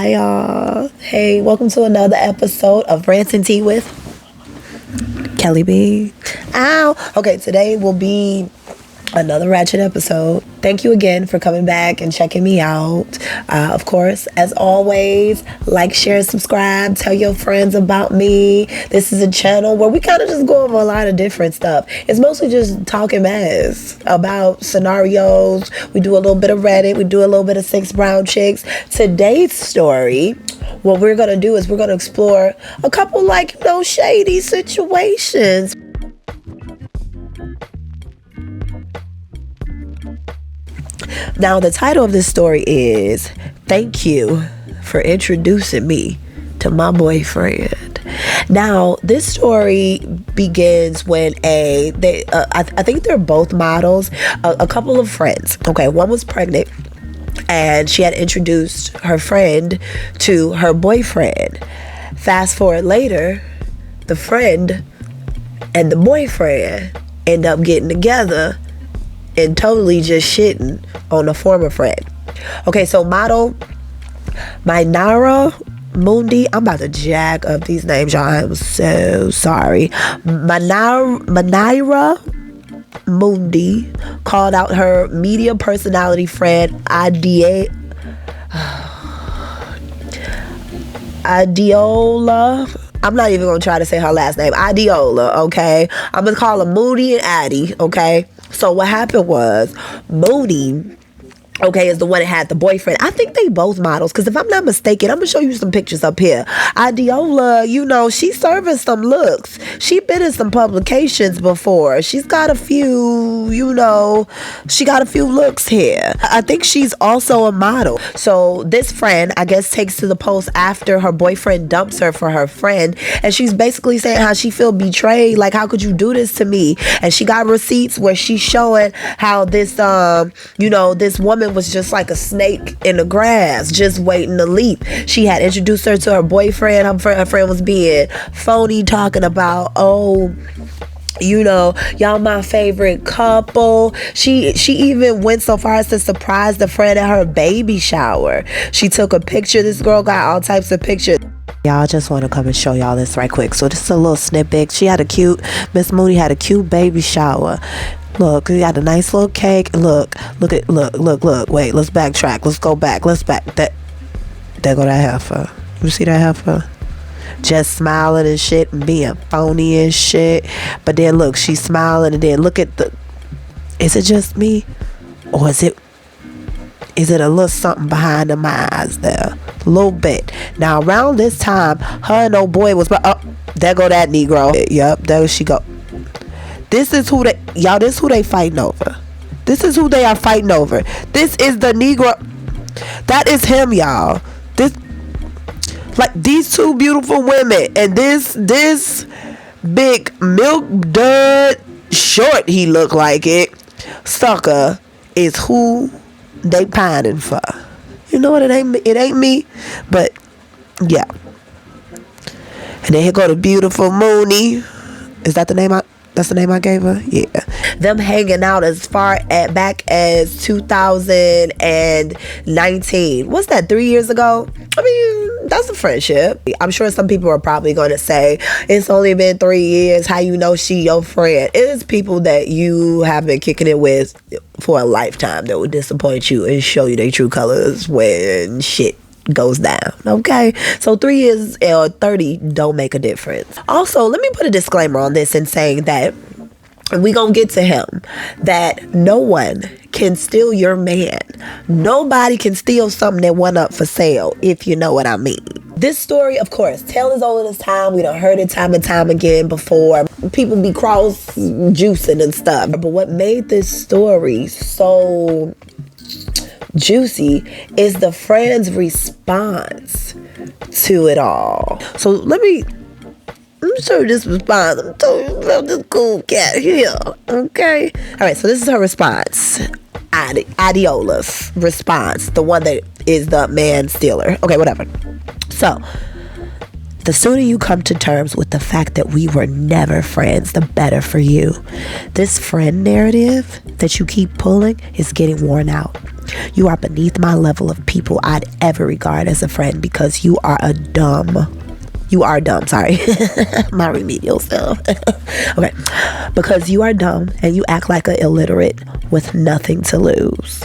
Hey y'all. Hey, welcome to another episode of Rants and Tea with Kelly B. Ow. Okay, today will be another ratchet episode. Thank you again for coming back and checking me out. Of course, as always, like, share, subscribe, tell your friends about me. This is a channel where we kind of just go over a lot of different stuff. It's mostly just talking mess about scenarios. We do a little bit of Reddit. We do a little bit of Six Brown Chicks. Today's story, what we're going to do is we're going to explore a couple shady situations. Now, the title of this story is Thank You for Introducing Me to My Boyfriend. Now, this story begins when I think they're both models, a couple of friends. Okay, one was pregnant and she had introduced her friend to her boyfriend. Fast forward later, the friend and the boyfriend end up getting together and totally just shitting on a former friend. Okay, so model Mainara Mundi. I'm about to jack up these names, y'all. I'm so sorry. Mainara Mundi called out her media personality friend Adiola. I'm not even gonna try to say her last name. Adiola, okay? I'm gonna call her Moody and Addie, okay? So what happened was Moody, okay, is the one that had the boyfriend. I think they both models, because if I'm not mistaken, I'm going to show you some pictures up here. Adiola, she's serving some looks. She been in some publications before. She's got a few, she got a few looks here. I think she's also a model. So this friend, I guess, takes to the post after her boyfriend dumps her for her friend. And she's basically saying how she feel betrayed. Like, how could you do this to me? And she got receipts where she's showing how this, this woman was just like a snake in the grass, just waiting to leap. She had introduced her to her boyfriend. Her friend was being phony, talking about, y'all my favorite couple. She even went so far as to surprise the friend at her baby shower. She took a picture. This girl got all types of pictures. Y'all, just want to come and show y'all this right quick. So this is a little snippet. Miss Moody had a cute baby shower. Look, we got a nice little cake. Look. Wait, let's backtrack. Let's go back. There go that heifer. You see that heifer? Just smiling and shit and being phony and shit. But then look, she's smiling, and then look at is it just me? Or is it a little something behind them eyes there? A little bit. Now, around this time, her and old boy was, there go that Negro. Yep, there she go. This is who they fighting over. This is who they are fighting over. This is the Negro. That is him, y'all. These two beautiful women and this big milk dud short, he look like it, sucker, is who they pining for. You know what? It ain't me, but yeah. And then here go the beautiful Mooney. Is that the name that's the name I gave her? Yeah. Them hanging out as far back as 2019. What's that, 3 years ago? I mean, that's a friendship. I'm sure some people are probably going to say, it's only been 3 years. How you know she your friend? It is people that you have been kicking it with for a lifetime that will disappoint you and show you their true colors when shit goes down. Okay, so 3 years or 30 don't make a difference. Also, let me put a disclaimer on this and saying that we gonna get to him, that no one can steal your man. Nobody can steal something that went up for sale, if you know what I mean. This story, of course, tale as old as time. We done heard it time and time again before. People be cross juicing and stuff. But what made this story so juicy is the friend's response to it all. So let me show you this response. I'm telling you about this cool cat here. Okay. All right. So this is her response. Adiola's response. The one that is the man stealer. Okay. Whatever. So the sooner you come to terms with the fact that we were never friends, the better for you. This friend narrative that you keep pulling is getting worn out. You are beneath my level of people I'd ever regard as a friend because you are dumb, sorry. My remedial self. Okay. Because you are dumb and you act like an illiterate with nothing to lose.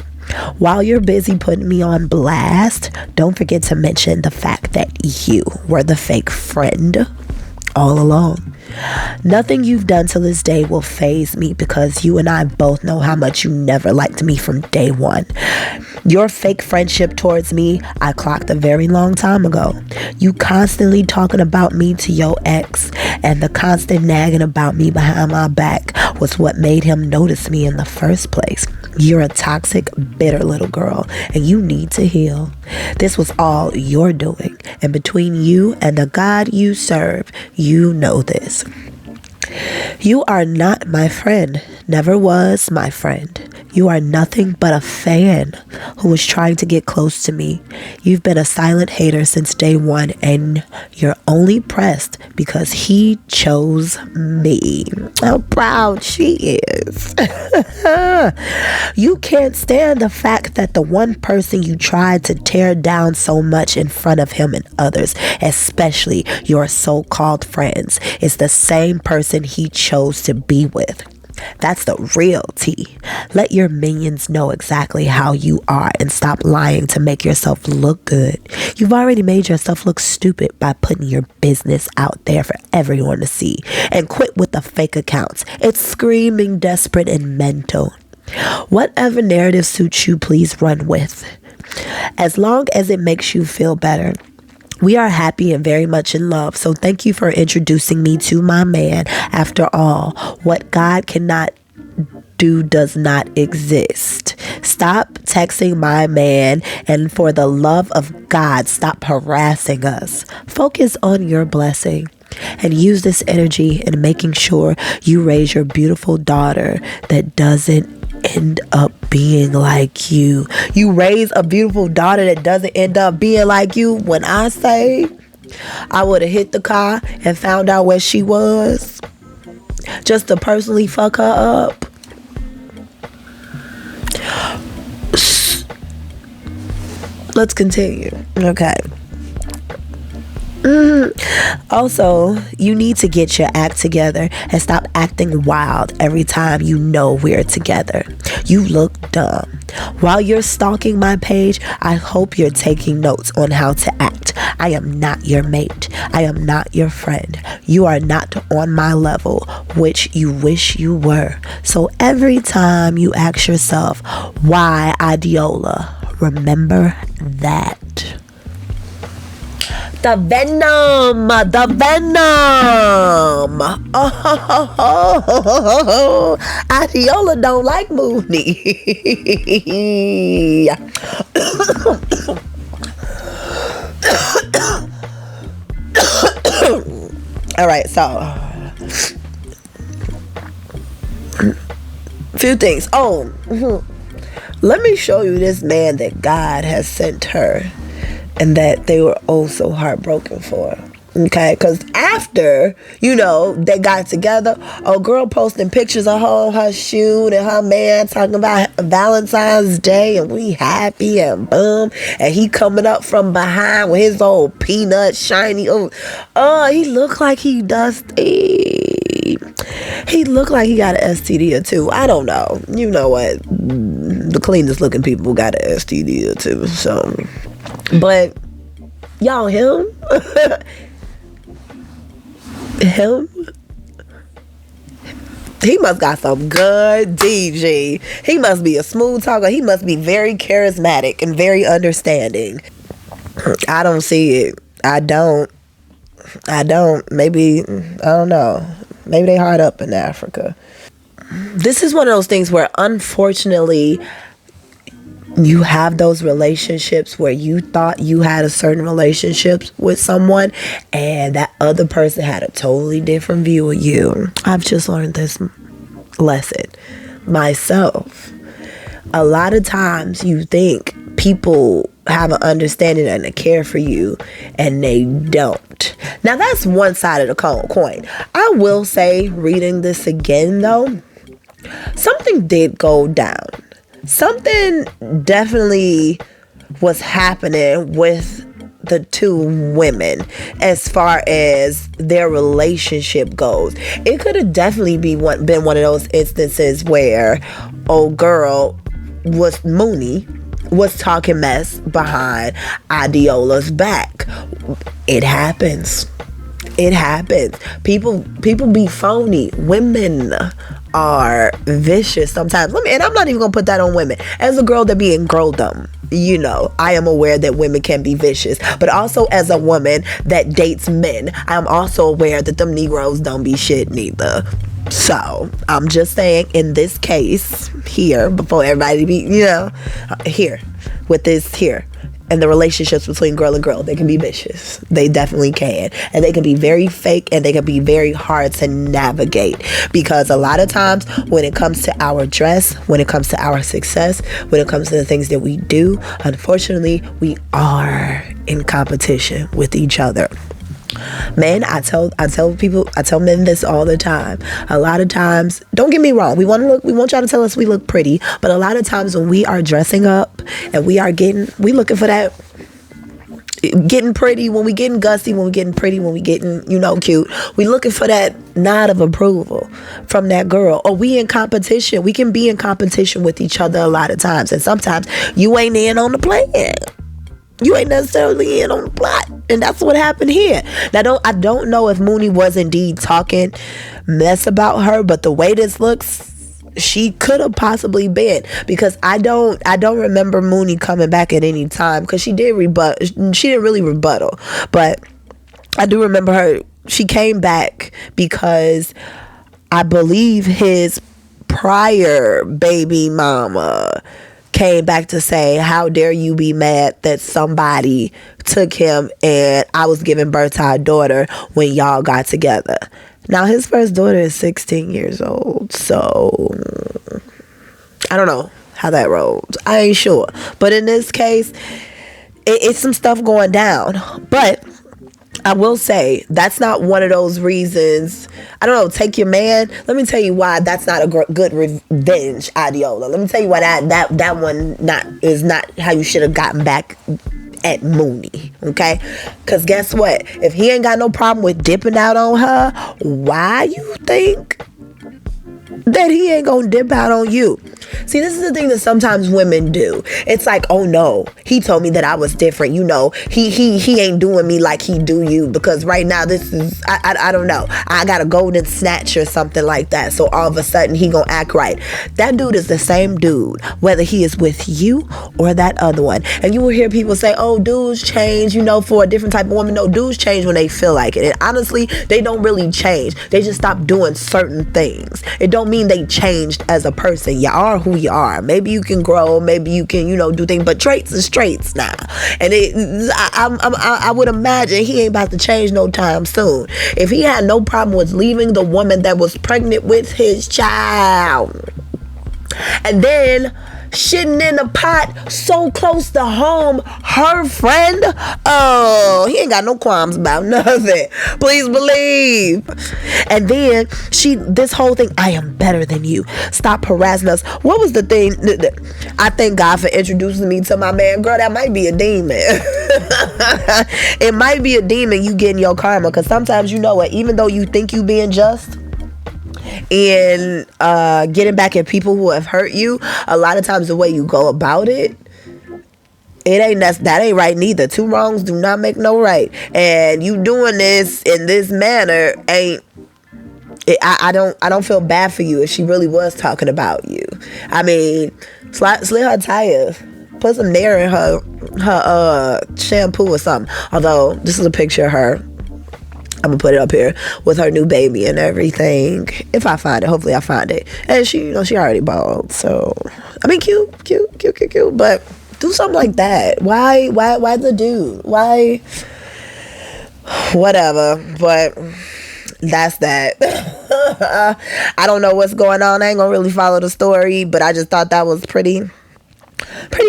While you're busy putting me on blast, don't forget to mention the fact that you were the fake friend all along. Nothing you've done to this day will faze me because you and I both know how much you never liked me from day one. Your fake friendship towards me, I clocked a very long time ago. You constantly talking about me to your ex, and the constant nagging about me behind my back was what made him notice me in the first place. You're a toxic, bitter little girl, and you need to heal. This was all your doing, and between you and the God you serve, you know this. You are not my friend, never was my friend. You are nothing but a fan who was trying to get close to me. You've been a silent hater since day one, and you're only pressed because he chose me. How proud she is. You can't stand the fact that the one person you tried to tear down so much in front of him and others, especially your so-called friends, is the same person he chose to be with. That's the real tea. Let your minions know exactly how you are and stop lying to make yourself look good. You've already made yourself look stupid by putting your business out there for everyone to see. And quit with the fake accounts. It's screaming desperate and mental. Whatever narrative suits you, please run with. As long as it makes you feel better. We are happy and very much in love, so thank you for introducing me to my man. After all, what God cannot do does not exist. Stop texting my man, and for the love of God, stop harassing us. Focus on your blessing. And use this energy in making sure you raise your beautiful daughter that doesn't end up being like you. You raise a beautiful daughter that doesn't end up being like you. When I say I would have hit the car and found out where she was just to personally fuck her up. Let's continue. Okay. Also, you need to get your act together and stop acting wild every time you know we're together. You look dumb. While you're stalking my page, I hope you're taking notes on how to act. I am not your mate. I am not your friend. You are not on my level, which you wish you were. So every time you ask yourself, why Adiola, remember that. The venom. Oh, Adiola don't like Mooney. All right, so few things. Let me show you this man that God has sent her, and that they were oh so heartbroken for. Okay, because after, they got together, a girl posting pictures of her on her shoe and her man talking about Valentine's Day and we happy and boom, and he coming up from behind with his old peanut shiny. He looked like he dusty. He looked like he got an STD or two. I don't know. You know what? The cleanest looking people got an STD or two. So, but y'all, him. He must got some good DG. He must be a smooth talker. He must be very charismatic and very understanding. I don't see it. I don't. Maybe, I don't know. Maybe they hard up in Africa. This is one of those things where, unfortunately, you have those relationships where you thought you had a certain relationship with someone and that other person had a totally different view of you. I've just learned this lesson myself. A lot of times you think people have an understanding and a care for you, and they don't. Now that's one side of the coin. I will say, reading this again though, something did go down. something definitely was happening with the two women as far as their relationship goes. It could have definitely been one of those instances where old girl Mooney was talking mess behind Adiola's back. It happens. It happens. People be phony. Women are vicious sometimes. And I'm not even gonna put that on women. As a girl that be in girldom, I am aware that women can be vicious. But also as a woman that dates men, I'm also aware that them Negroes don't be shit neither. So I'm just saying, in this case here, before everybody be here with this here, and the relationships between girl and girl, they can be vicious. They definitely can. And they can be very fake, and they can be very hard to navigate. Because a lot of times when it comes to our dress, when it comes to our success, when it comes to the things that we do, unfortunately, we are in competition with each other. Man, I tell men this all the time. A lot of times, don't get me wrong, we want y'all to tell us we look pretty, but a lot of times when we are dressing up and we looking for that getting pretty, when we getting gusty, when we getting pretty, when we getting, cute, we looking for that nod of approval from that girl. Or we in competition. We can be in competition with each other a lot of times, and sometimes you ain't in on the plan. You ain't necessarily in on the plot. And that's what happened here. Now, I don't know if Mooney was indeed talking mess about her, but the way this looks, she could have possibly been, because I don't remember Mooney coming back at any time, because she didn't really rebuttal, but I do remember her. She came back because I believe his prior baby mama came back to say, how dare you be mad that somebody took him and I was giving birth to our daughter when y'all got together. Now, his first daughter is 16 years old, so I don't know how that rolled. I ain't sure. But in this case, it's some stuff going down. But I will say, that's not one of those reasons. I don't know, take your man. Let me tell you why that's not a good revenge, Adiola. Let me tell you why that one is not how you should have gotten back at Mooney, okay? Because guess what? If he ain't got no problem with dipping out on her, why you think that he ain't gonna dip out on you? See, this is the thing that sometimes women do. It's like, oh no, he told me that I was different. He ain't doing me like he do you, because right now this is, I don't know, I got a golden snatch or something like that. So all of a sudden he gonna act right. That dude is the same dude, whether he is with you or that other one. And you will hear people say, oh, dudes change, for a different type of woman. No, dudes change when they feel like it. And honestly, they don't really change. They just stop doing certain things. It don't mean they changed as a person. You are who you are. Maybe you can grow, maybe you can, do things, but traits is traits now. And I would imagine he ain't about to change no time soon. If he had no problem with leaving the woman that was pregnant with his child, and then shitting in a pot so close to home, her friend, oh, he ain't got no qualms about nothing. Please believe. And then this whole thing, I am better than you, stop harassing us. What was the thing? I thank God for introducing me to my man. Girl, that might be a demon. It might be a demon you getting your karma, because sometimes, even though you think you being just and getting back at people who have hurt you, a lot of times the way you go about it, that ain't right neither. Two wrongs do not make no right. And you doing this in this manner I don't feel bad for you if she really was talking about you. I mean, slit her tires, put some Nair in her shampoo or something. Although this is a picture of her, I'm gonna put it up here with her new baby and everything. If I find it, hopefully I find it. And she, she already bald. So, I mean, cute. But do something like that. Why the dude? Why? Whatever. But that's that. I don't know what's going on. I ain't gonna really follow the story, but I just thought that was pretty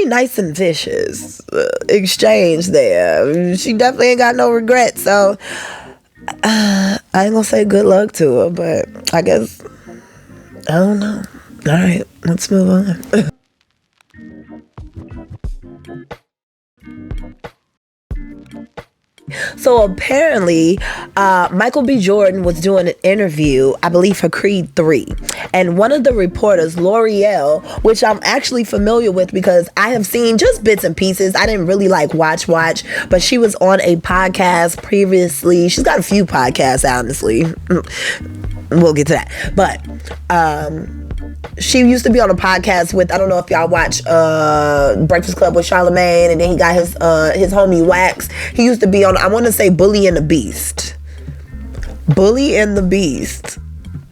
nice and vicious exchange there. She definitely ain't got no regrets. So I ain't gonna say good luck to her, but I guess, I don't know. All right, let's move on. So apparently, Michael B. Jordan was doing an interview, I believe, for Creed 3. And one of the reporters, L'Oreal, which I'm actually familiar with because I have seen just bits and pieces. I didn't really like watch, but she was on a podcast previously. She's got a few podcasts, honestly. We'll get to that. But she used to be on a podcast with, I don't know if y'all watch Breakfast Club with Charlamagne, and then he got his homie Wax. He used to be on, I want to say, Bully and the Beast. Bully and the Beast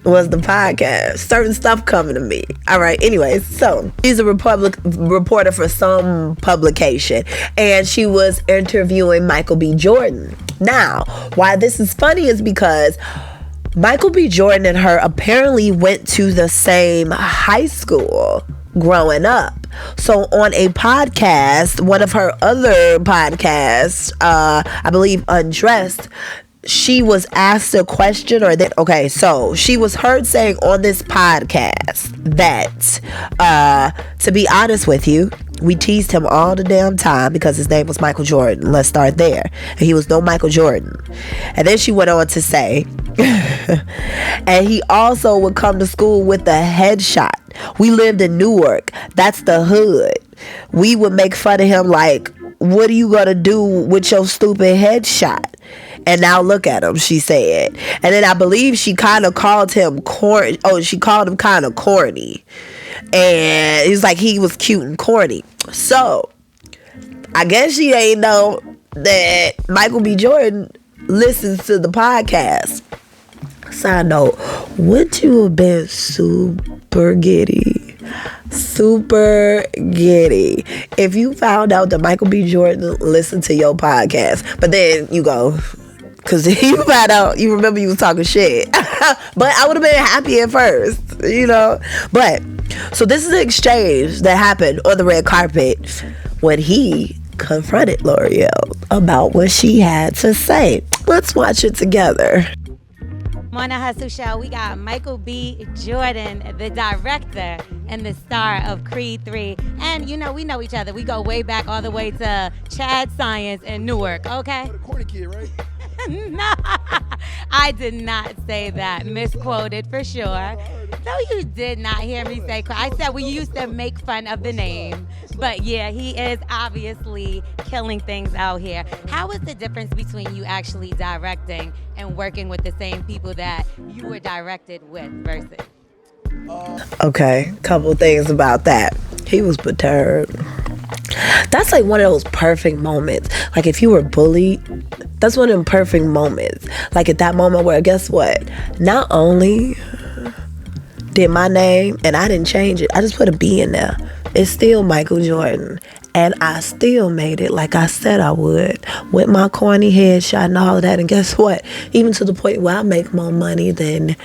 was the podcast. Certain stuff coming to me. All right. Anyways, so she's a reporter for some publication, and she was interviewing Michael B. Jordan. Now, why this is funny is because Michael B. Jordan and her apparently went to the same high school growing up. So on a podcast, one of her other podcasts, I believe Undressed, she was asked a question, so she was heard saying on this podcast that, to be honest with you, we teased him all the damn time because his name was Michael Jordan. Let's start there. And he was no Michael Jordan. And then she went on to say, and he also would come to school with a headshot. We lived in Newark. That's the hood. We would make fun of him like, what are you gonna do with your stupid headshot? And now look at him, she said. And then I believe she kind of called him corny. Oh, she called him kind of corny. And it was like he was cute and corny. So, I guess she ain't know that Michael B. Jordan listens to the podcast. Side note, would you have been super giddy? Super giddy if you found out that Michael B. Jordan listened to your podcast, but then you go, because you found out, you remember you was talking shit. But I would have been happy at first, you know. But so this is an exchange that happened on the red carpet when he confronted L'Oreal about what she had to say. Let's watch it together. On the Hustle Show, we got Michael B. Jordan, the director and the star of Creed 3. And, you know, we know each other. We go way back all the way to Chad Science in Newark, okay? The corny kid, right? No, I did not say that. Misquoted for sure. No, you did not hear me say. I said we used to make fun of the name. But yeah, he is obviously killing things out here. How is the difference between you actually directing and working with the same people that you were directed with versus? Okay, couple things about that. He was perturbed. That's like one of those perfect moments. Like if you were bullied, that's one of them perfect moments. Like at that moment where, guess what? Not only did my name, and I didn't change it, I just put a B in there. It's still Michael Jordan. And I still made it like I said I would, with my corny headshot and all of that. And guess what? Even to the point where I make more money than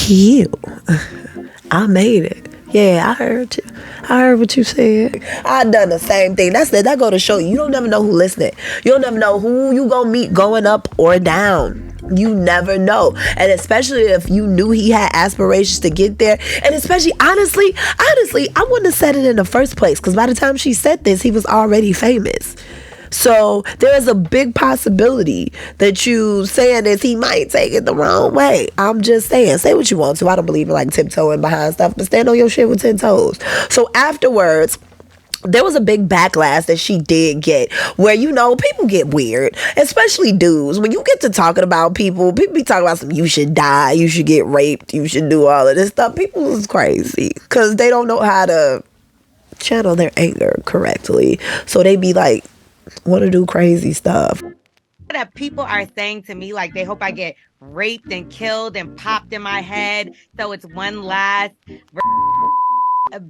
you. I made it. Yeah, I heard you. I heard what you said. I done the same thing. That's it. That go to show you don't never know who listening. You don't never know who you gonna meet going up or down. You never know. And especially if you knew he had aspirations to get there. And especially, honestly, I wouldn't have said it in the first place. Because by the time she said this, he was already famous. So there is a big possibility that you saying this, he might take it the wrong way. I'm just saying, say what you want to. I don't believe in like tiptoeing behind stuff, but stand on your shit with 10 toes. So afterwards, there was a big backlash that she did get where, you know, people get weird, especially dudes. When you get to talking about people be talking about some, you should die, you should get raped, you should do all of this stuff. People is crazy because they don't know how to channel their anger correctly. So they be like, want to do crazy stuff. That people are saying to me, like, they hope I get raped and killed and popped in my head. So it's one last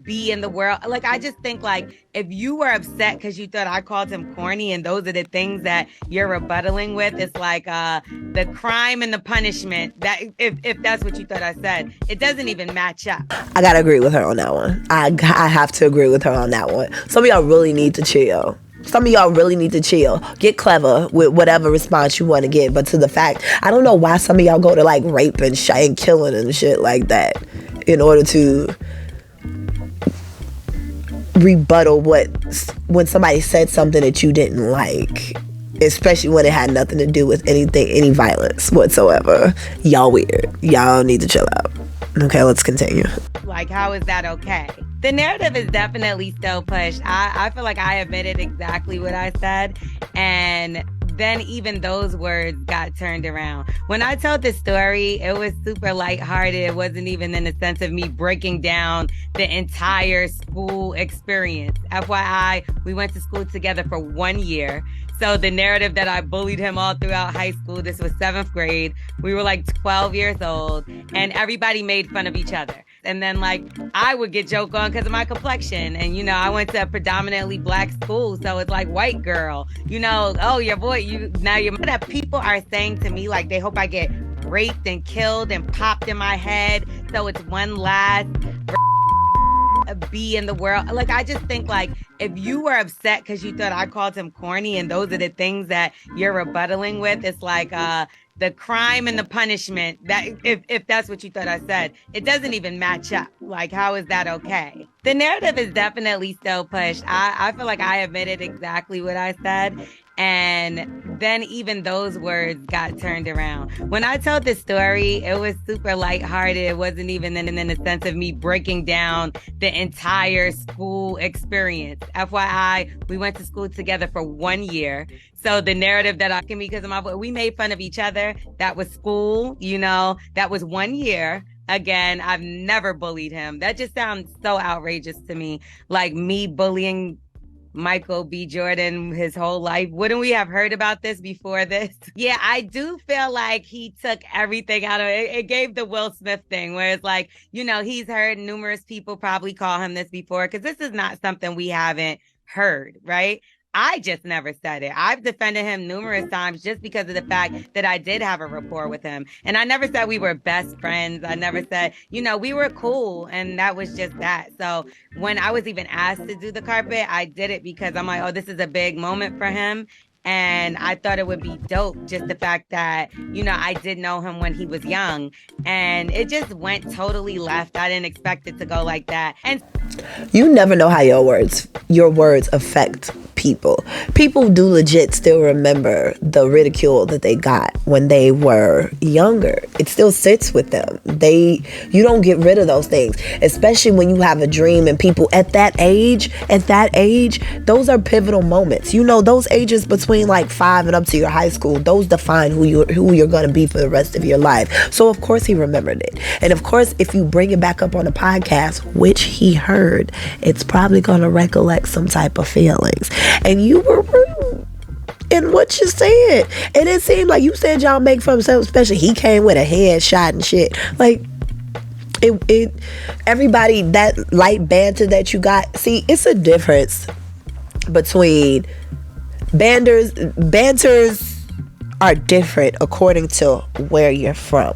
be in the world. Like, I just think, like, if you were upset because you thought I called him corny and those are the things that you're rebuttaling with, it's like the crime and the punishment, that if that's what you thought I said, it doesn't even match up. I gotta agree with her on that one. I have to agree with her on that one. Some of y'all really need to chill. Get clever with whatever response you want to get. But to the fact, I don't know why some of y'all go to like rape and and killing and shit like that in order to rebuttal when somebody said something that you didn't like. especially when it had nothing to do with any violence whatsoever. Y'all weird. Y'all need to chill out. Okay, let's continue. Like, how is that okay? The narrative is definitely still pushed. I feel like I admitted exactly what I said, and then even those words got turned around. When I told the story, it was super lighthearted. It wasn't even in the sense of me breaking down the entire school experience. FYI, we went to school together for 1 year. So the narrative that I bullied him all throughout high school, this was 7th grade. We were like 12 years old and everybody made fun of each other. And then like I would get joked on because of my complexion. And, you know, I went to a predominantly black school. So it's like white girl, you know, oh, your boy, that people are saying to me, like they hope I get raped and killed and popped in my head. So it's one last be in the world. Like, I just think like if you were upset because you thought I called him corny and those are the things that you're rebuttaling with, it's like the crime and the punishment, that if that's what you thought I said, it doesn't even match up. Like, how is that okay? The narrative is definitely still pushed. I feel like I admitted exactly what I said. And then even those words got turned around. When I told the story, it was super lighthearted. It wasn't even in the sense of me breaking down the entire school experience. FYI, we went to school together for 1 year. So the narrative that I can because of we made fun of each other. That was school, you know, that was 1 year. Again, I've never bullied him. That just sounds so outrageous to me. Like me bullying Michael B. Jordan his whole life. Wouldn't we have heard about this before this? Yeah, I do feel like he took everything out of it. It gave the Will Smith thing where it's like, you know, he's heard numerous people probably call him this before because this is not something we haven't heard, right? I just never said it. I've defended him numerous times just because of the fact that I did have a rapport with him. And I never said we were best friends. I never said, you know, we were cool. And that was just that. So when I was even asked to do the carpet, I did it because I'm like, oh, this is a big moment for him. And I thought it would be dope, just the fact that, you know, I did know him when he was young. And it just went totally left. I didn't expect it to go like that. And you never know how your words affect people. People do legit still remember the ridicule that they got when they were younger. It still sits with them. You don't get rid of those things, especially when you have a dream and people at that age, those are pivotal moments. You know, those ages between like 5 and up to your high school, those define who you're going to be for the rest of your life. So of course he remembered it. And of course, if you bring it back up on the podcast, which he heard, it's probably going to recollect some type of feelings. And you were rude in what you said. And it seemed like you said y'all make fun of himself, especially he came with a headshot and shit. Like, everybody, that light banter that you got, see, it's a difference between banters are different according to where you're from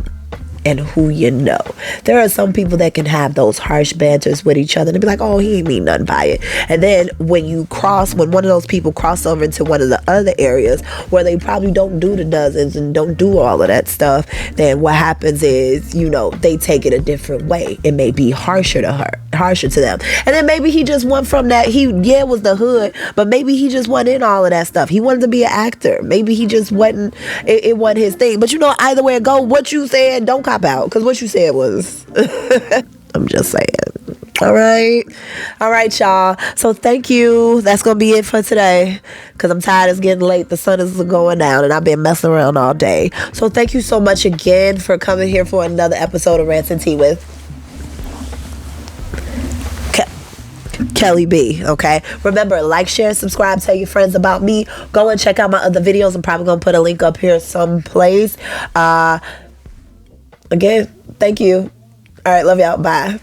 and who you know. There are some people that can have those harsh banters with each other and be like, oh, he ain't mean nothing by it. And then when one of those people cross over into one of the other areas where they probably don't do the dozens and don't do all of that stuff, then what happens is, you know, they take it a different way. It may be harsher to them. And then maybe he just went from that, it was the hood, but maybe he just wasn't in all of that stuff. He wanted to be an actor. Maybe he just wasn't, it wasn't his thing. But you know, either way it go, what you said, don't cop out, because what you said was I'm just saying. All right, y'all. So thank you. That's gonna be it for today, because I'm tired. It's getting late. The sun is going down and I've been messing around all day. So thank you so much again for coming here for another episode of Rants and Tea with Kelly B. Okay, remember, like, share, subscribe, tell your friends about me. Go and check out my other videos. I'm probably gonna put a link up here someplace. Again, thank you. All right, love y'all. Bye.